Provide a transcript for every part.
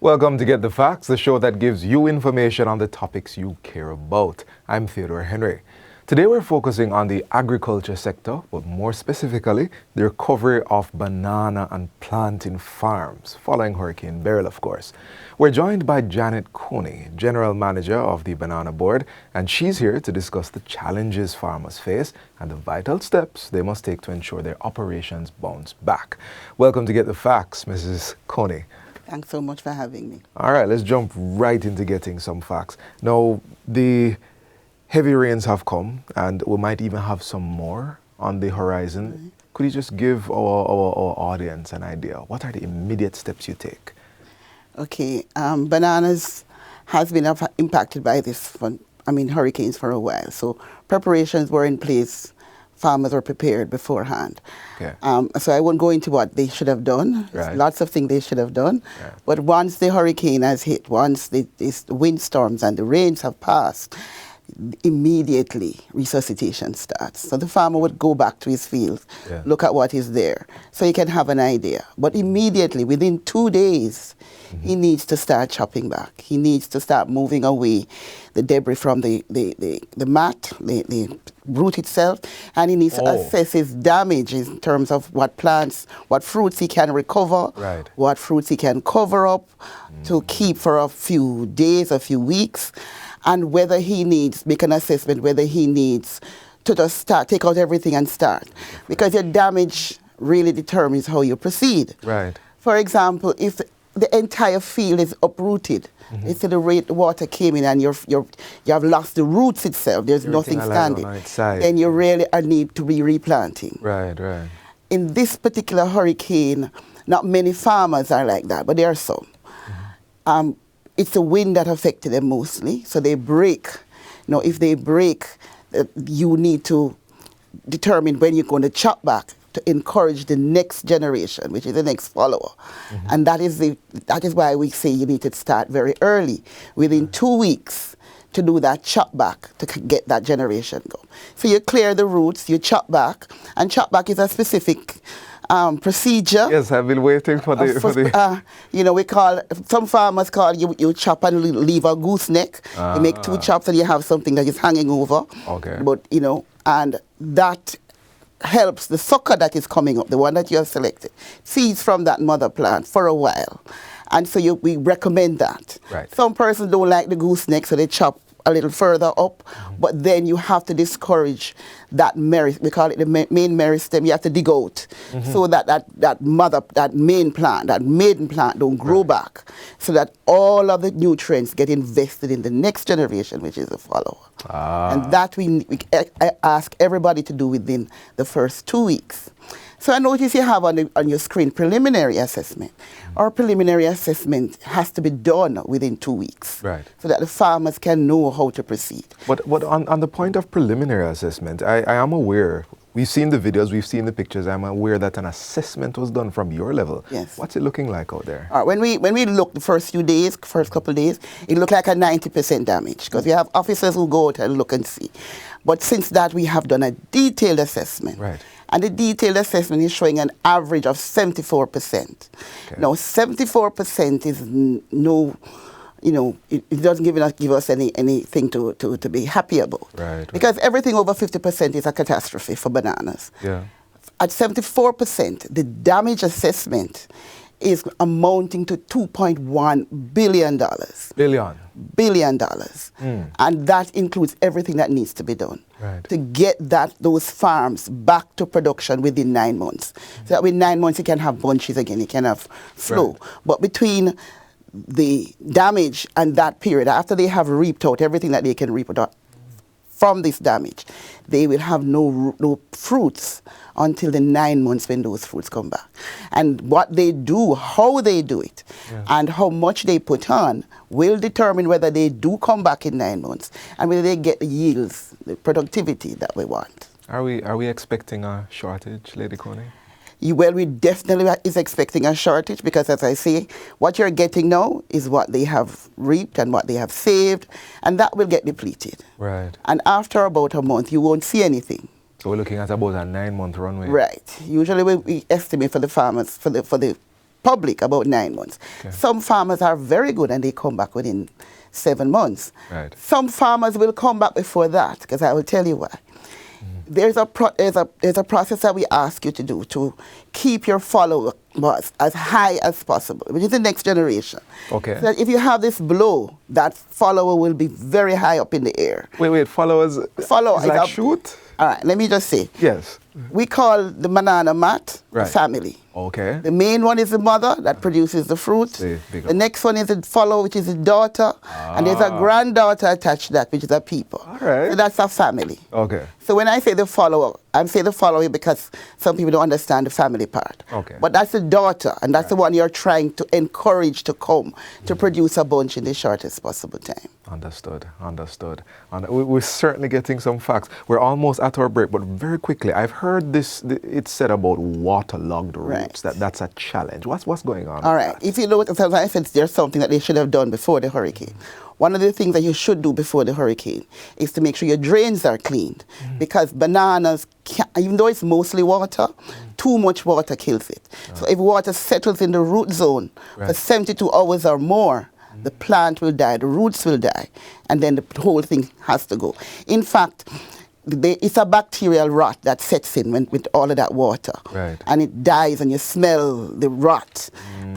Welcome to Get the Facts, the show that gives you information on the topics you care about. I'm Theodore Henry. Today we're focusing on the agriculture sector, but more specifically, the recovery of banana and plantain farms, following Hurricane Beryl, of course. We're joined by Janet Conie, General Manager of the Banana Board, and she's here to discuss the challenges farmers face and the vital steps they must take to ensure their operations bounce back. Welcome to Get the Facts, Mrs. Conie. Thanks so much for having me. All right, let's jump right into getting some facts. Now, the heavy rains have come, and we might even have some more on the horizon. Right. Could you just give our audience an idea? What are the immediate steps you take? Okay, bananas has been impacted by hurricanes for a while. So preparations were in place. Farmers were prepared beforehand. Okay. So I won't go into what they should have done. Right. Lots of things they should have done. Right. But once the hurricane has hit, once the windstorms and the rains have passed, immediately resuscitation starts. So the farmer would go back to his fields, Yeah. look at what is there, so he can have an idea. But immediately, within 2 days, he needs to start chopping back. He needs to start moving away the debris from the mat, the root itself, and he needs to assess his damage in terms of what plants, what fruits he can recover, Right. what fruits he can cover up to keep for a few days, a few weeks, and whether he needs, make an assessment whether he needs to just start, take out everything and start. Because your damage really determines how you proceed. Right. For example, if the entire field is uprooted, it's the water came in and you have lost the roots itself, there's Everything nothing alive on standing, its side. then you really need to be replanting. Right, right. In this particular hurricane, not many farmers are like that, but there are some. It's the wind that affected them mostly, so they break. If they break, you need to determine when you're going to chop back to encourage the next generation, which is the next follower. And that is why we say you need to start very early, within 2 weeks, to do that chop back to get that generation going. So you clear the roots, you chop back, and chop back is a specific procedure. Yes, I've been waiting for the... we call, some farmers call you chop and leave a gooseneck. You make 2 chops and you have something that is hanging over. Okay. But, and that helps the sucker that is coming up, the one that you have selected, feeds from that mother plant for a while. And so we recommend that. Right. Some persons don't like the gooseneck, so they chop a little further up, but then you have to discourage that we call it the main meristem, you have to dig out so that maiden plant don't grow back, so that all of the nutrients get invested in the next generation, which is the follower. And that we ask everybody to do within the first 2 weeks. So I notice you have on your screen preliminary assessment. Our preliminary assessment has to be done within 2 weeks, Right. so that the farmers can know how to proceed. But on the point of preliminary assessment, I am aware, we've seen the videos, we've seen the pictures, I'm aware that an assessment was done from your level. Yes. What's it looking like out there? When we look the first couple of days, it looked like a 90% damage, because we have officers who go out and look and see. But since that, we have done a detailed assessment. Right. And the detailed assessment is showing an average of 74%. Okay. Now, 74% is it doesn't give us anything to be happy about. Right. Because everything over 50% is a catastrophe for bananas. Yeah. At 74%, the damage assessment is amounting to $2.1 billion. Billion dollars. And that includes everything that needs to be done to get those farms back to production within 9 months. So that within 9 months you can have bunches again, you can have flow. Right. But between the damage and that period, after they have reaped out everything that they can reap out from this damage, they will have no fruits until the 9 months when those fruits come back. And what they do, how they do it, and how much they put on will determine whether they do come back in 9 months and whether they get the yields, the productivity that we want. Are we expecting a shortage, Lady Conie? We definitely is expecting a shortage, because, as I say, what you're getting now is what they have reaped and what they have saved, and that will get depleted. Right. And after about a month, you won't see anything. So we're looking at about a 9-month runway. Right. Usually we estimate for the farmers, for the public about 9 months. Okay. Some farmers are very good and they come back within 7 months. Right. Some farmers will come back before that, because I will tell you why. There's a process that we ask you to do to keep your followers as high as possible, which is the next generation. Okay. So that if you have this blow, that follower will be very high up in the air. Wait, followers. Follower is like shoot? All right, let me just say. Yes. We call the banana mat the Right. family. Okay. The main one is the mother that produces the fruit. Big The next one is the follower, which is the daughter. And there's a granddaughter attached to that, which is a people. All right. So that's a family. Okay. So when I say the follower, I'm saying the follower because some people don't understand the family part. Okay. But that's the daughter, and that's the one you're trying to encourage to come to produce a bunch in the shortest possible time. Understood. And we're certainly getting some facts. We're almost at our break, but very quickly, I've heard it's said about waterlogged roots, that's a challenge. What's going on? All right. If you look at the I said there's something that they should have done before the hurricane. One of the things that you should do before the hurricane is to make sure your drains are cleaned, because bananas, even though it's mostly water, too much water kills it. So if water settles in the root zone for 72 hours or more, the plant will die, the roots will die, and then the whole thing has to go. In fact, it's a bacterial rot that sets in with all of that water. Right. And it dies and you smell the rot.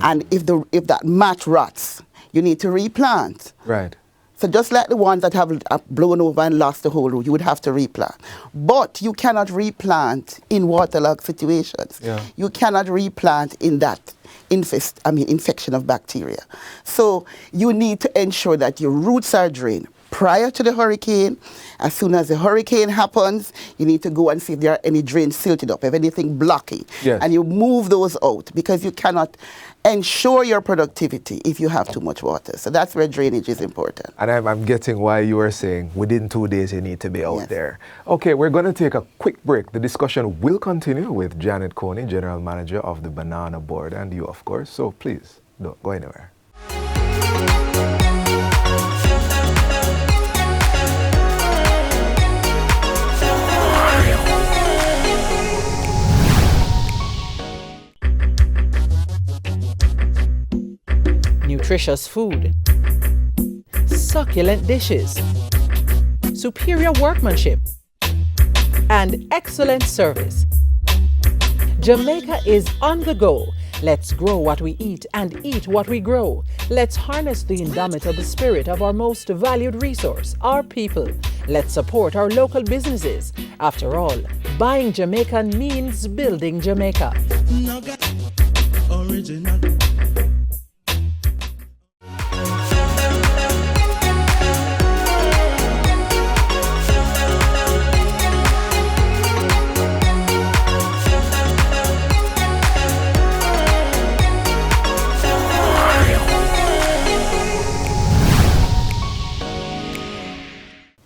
And if that mat rots, you need to replant. Right. So just like the ones that have blown over and lost the whole root, you would have to replant. But you cannot replant in waterlogged situations. Yeah. You cannot replant in that infection of bacteria. So you need to ensure that your roots are drained prior to the hurricane. As soon as the hurricane happens, you need to go and see if there are any drains silted up, if anything blocking. Yes. And you move those out, because you cannot ensure your productivity if you have too much water. So that's where drainage is important. And I'm getting why you are saying within 2 days you need to be out there. Okay, we're going to take a quick break. The discussion will continue with Janet Conie, General Manager of the Banana Board, and you, of course. So please, don't go anywhere. Nutritious food, succulent dishes, superior workmanship, and excellent service. Jamaica is on the go. Let's grow what we eat and eat what we grow. Let's harness the indomitable spirit of our most valued resource, our people. Let's support our local businesses. After all, buying Jamaican means building Jamaica. Original.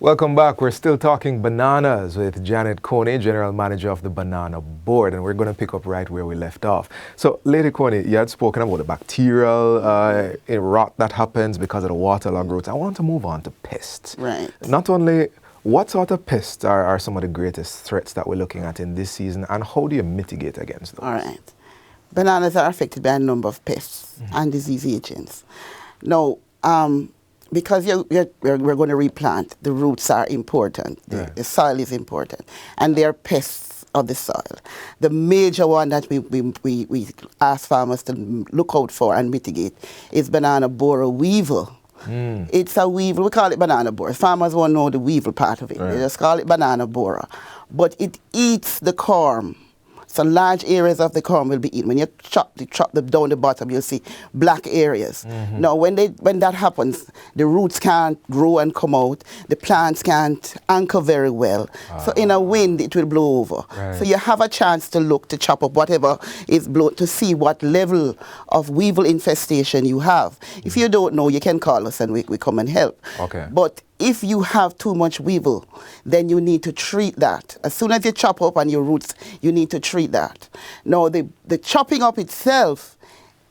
Welcome back. We're still talking bananas with Janet Conie, General Manager of the Banana Board, and we're going to pick up right where we left off. So, Lady Conie, you had spoken about the bacterial rot that happens because of the waterlogged roots. I want to move on to pests. Right. Not only, what sort of pests are some of the greatest threats that we're looking at in this season, and how do you mitigate against those? All right. Bananas are affected by a number of pests and disease agents. Now, because we're going to replant, the roots are important. The soil is important. And they are pests of the soil. The major one that we ask farmers to look out for and mitigate is banana borer weevil. It's a weevil. We call it banana borer. Farmers won't know the weevil part of it. They just call it banana borer. But it eats the corm. So large areas of the corm will be eaten. When you chop them down the bottom, you'll see black areas. Now, when that happens, the roots can't grow and come out. The plants can't anchor very well. So in a wind, it will blow over. So you have a chance to look to chop up whatever is blown to see what level of weevil infestation you have. If you don't know, you can call us and we come and help. Okay. But if you have too much weevil, then you need to treat that. As soon as you chop up on your roots, you need to treat that. Now, the chopping up itself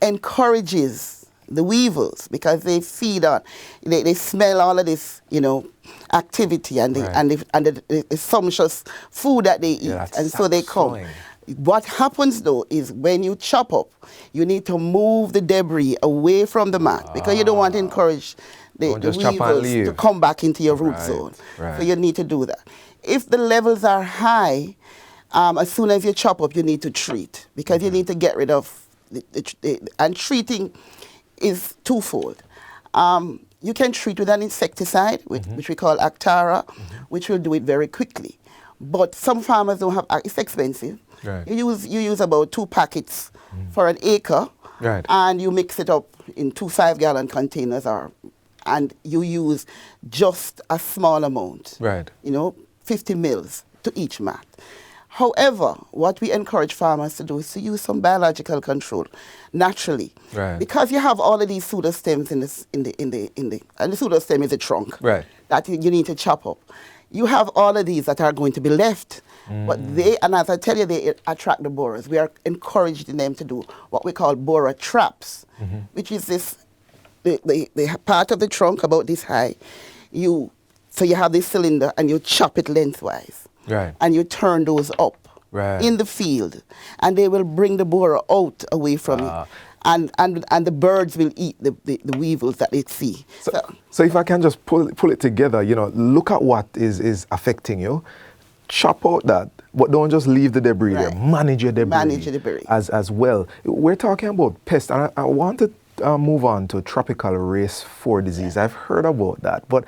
encourages the weevils because they feed on, they smell all of this, activity and the sumptuous food that they eat, and so they come. What happens though is when you chop up, you need to move the debris away from the mat because you don't want to encourage the Don't just chop and weevils leave. to come back into your root Right, zone. right. So you need to do that. If the levels are high, as soon as you chop up, you need to treat because you need to get rid of and treating is twofold. You can treat with an insecticide, which we call Actara, which will do it very quickly. But some farmers don't have, it's expensive. Right. You use about 2 packets for an acre, Right. and you mix it up in 2 5-gallon containers, and you use just a small amount. Right. 50 mils to each mat. However, what we encourage farmers to do is to use some biological control naturally, Right. because you have all of these pseudostems and the pseudostem is a trunk Right. that you need to chop up. You have all of these that are going to be left, but and as I tell you, they attract the borers. We are encouraging them to do what we call borer traps, which is the part of the trunk about this high. So you have this cylinder and you chop it lengthwise. Right. And you turn those up Right. in the field, and they will bring the borer out away from it. And the birds will eat the weevils that they see. So if I can just pull it together, look at what is affecting you, chop out that, but don't just leave the debris there. Right. Manage your debris. Manage your debris. As well. We're talking about pests, and I want to move on to tropical race 4 disease. I've heard about that, but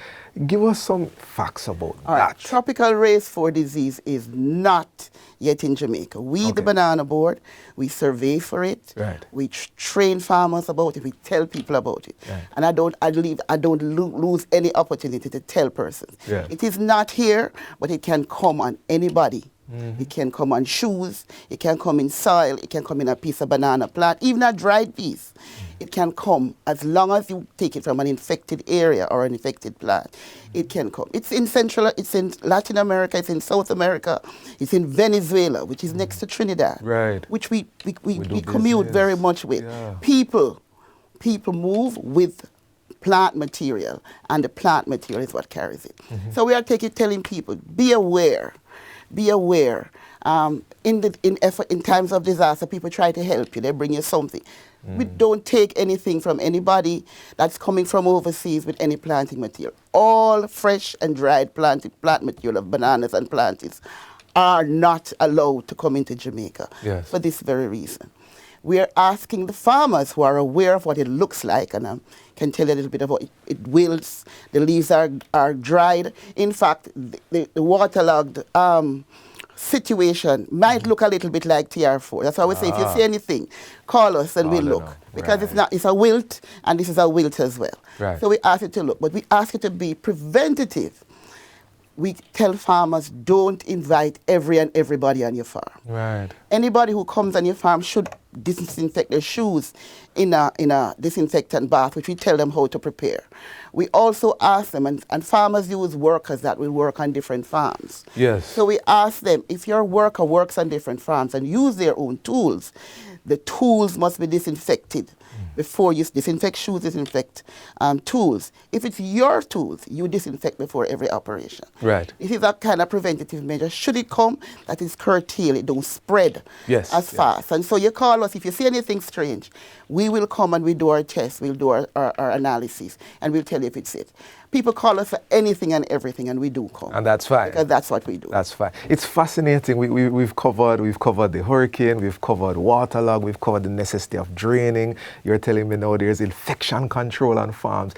give us some facts about All that. right. Tropical race 4 disease is not yet in Jamaica. We, the Banana Board, we survey for it. Right. We train farmers about it. We tell people about it. Right. And I don't lose any opportunity to tell persons. Yeah. It is not here, but it can come on anybody. It can come on shoes, it can come in soil, it can come in a piece of banana plant, even a dried piece. It can come as long as you take it from an infected area or an infected plant. It can come. It's in Latin America, it's in South America, it's in Venezuela, which is next to Trinidad. Right. Which we do commute business. very much with. Yeah. People move with plant material, and the plant material is what carries it. So we are telling people, be aware. Be aware. In times of disaster, people try to help you. They bring you something. We don't take anything from anybody that's coming from overseas with any planting material. All fresh and dried plant material of bananas and plantains are not allowed to come into Jamaica for this very reason. We are asking the farmers who are aware of what it looks like, and I can tell you a little bit about it. It wilts, the leaves are dried. In fact, the waterlogged situation might look a little bit like TR4. That's why we say if you see anything, call us and we'll look. Because it's a wilt, and this is a wilt as well. Right. So we ask you to look, but we ask you to be preventative. We tell farmers, don't invite everybody on your farm. Right. Anybody who comes on your farm should disinfect their shoes in a disinfectant bath, which we tell them how to prepare. We also ask them, and farmers use workers that will work on different farms. Yes. So we ask them, if your worker works on different farms and use their own tools, the tools must be disinfected. Before you disinfect shoes, disinfect tools. If it's your tools, you disinfect before every operation. Right. This is a kind of preventative measure. Should it come, that is curtail, it don't spread as fast. And so you call us, if you see anything strange, we will come and we do our tests, we'll do our analysis, and we'll tell you if it's it. People call us for anything and everything, and we do come. And that's fine. Because that's what we do. That's fine. It's fascinating. We've covered the hurricane, we've covered waterlog, we've covered the necessity of draining. You're telling me now there's infection control on farms.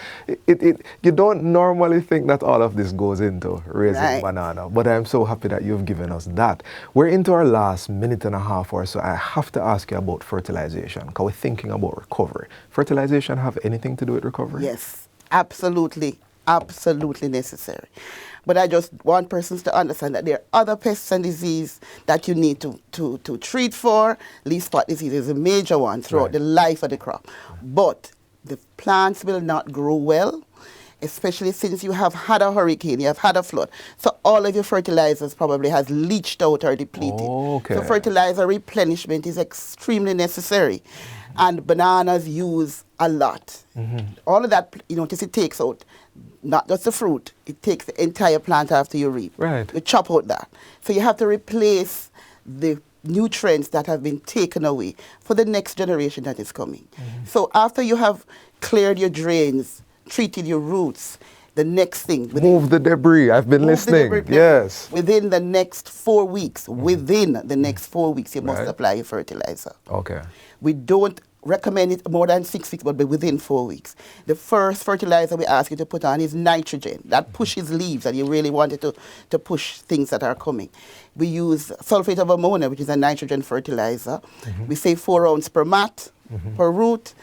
You don't normally think that all of this goes into raising banana, but I'm so happy that you've given us that. We're into our last minute and a half or so. I have to ask you about fertilization, because we're thinking about recovery. Fertilization have anything to do with recovery? Yes, absolutely. Absolutely necessary. But I just want persons to understand that there are other pests and disease that you need to treat for. Leaf spot disease is a major one throughout the life of the crop. But the plants will not grow well, especially since you have had a hurricane, you have had a flood. So all of your fertilizers probably has leached out or depleted. So fertilizer replenishment is extremely necessary. And bananas use a lot. All of that, it takes out not just the fruit, it takes the entire plant after you reap. Right. You chop out that. So you have to replace the nutrients that have been taken away for the next generation that is coming. So after you have cleared your drains, treated your roots, the next thing. Move the debris. I've been listening. Yes. Within the next 4 weeks, within the next 4 weeks, you must Right. apply your fertilizer. Okay. We don't recommend it more than 6 weeks, but within 4 weeks. The first fertilizer we ask you to put on is nitrogen. That pushes leaves, and you really want it to push things that are coming. We use sulfate of ammonia, which is a nitrogen fertilizer. We say 4 ounces per mat, per root.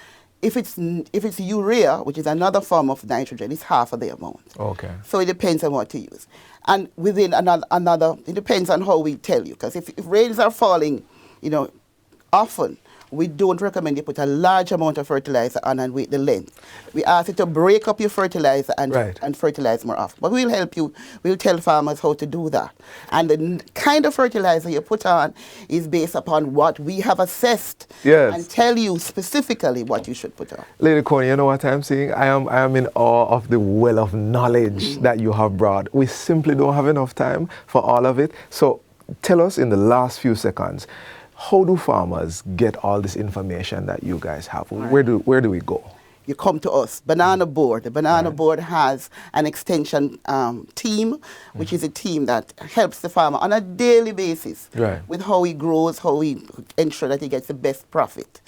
If it's urea, which is another form of nitrogen, it's half of the amount. Okay. So it depends on what to use. And within another it depends on how we tell you. Because if rains are falling, often, we don't recommend you put a large amount of fertilizer on and wait the length. We ask you to break up your fertilizer and fertilize more often. But we'll help you. We'll tell farmers how to do that. And the kind of fertilizer you put on is based upon what we have assessed and tell you specifically what you should put on. Lady Conie, you know what I'm saying? I am in awe of the well of knowledge that you have brought. We simply don't have enough time for all of it. So tell us in the last few seconds, how do farmers get all this information that you guys have? Where do we go? You come to us, Banana Board. The Banana Board has an extension team, which is a team that helps the farmer on a daily basis with how he grows, how he ensure that he gets the best profit.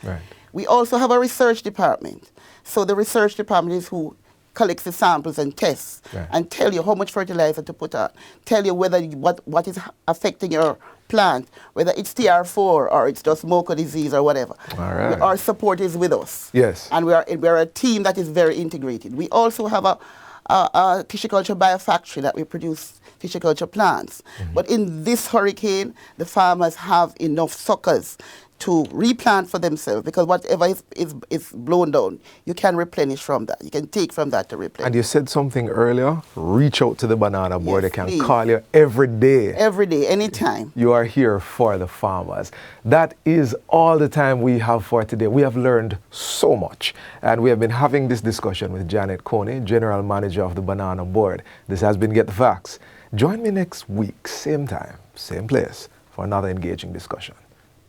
We also have a research department. So the research department is who collects the samples and tests and tell you how much fertilizer to put on, tell you whether what is affecting your plant, whether it's TR4 or it's just mocha disease or whatever. Our support is with us. Yes. And we're a team that is very integrated. We also have a tissue-culture biofactory that we produce tissue-culture plants. But in this hurricane, the farmers have enough suckers to replant for themselves, because whatever is blown down, you can replenish from that. You can take from that to replenish. And you said something earlier, reach out to the Banana Board. They can please. call you every day. Every day, anytime. You are here for the farmers. That is all the time we have for today. We have learned so much. And we have been having this discussion with Janet Conie, General Manager of the Banana Board. This has been Get the Facts. Join me next week, same time, same place, for another engaging discussion.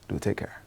Do take care.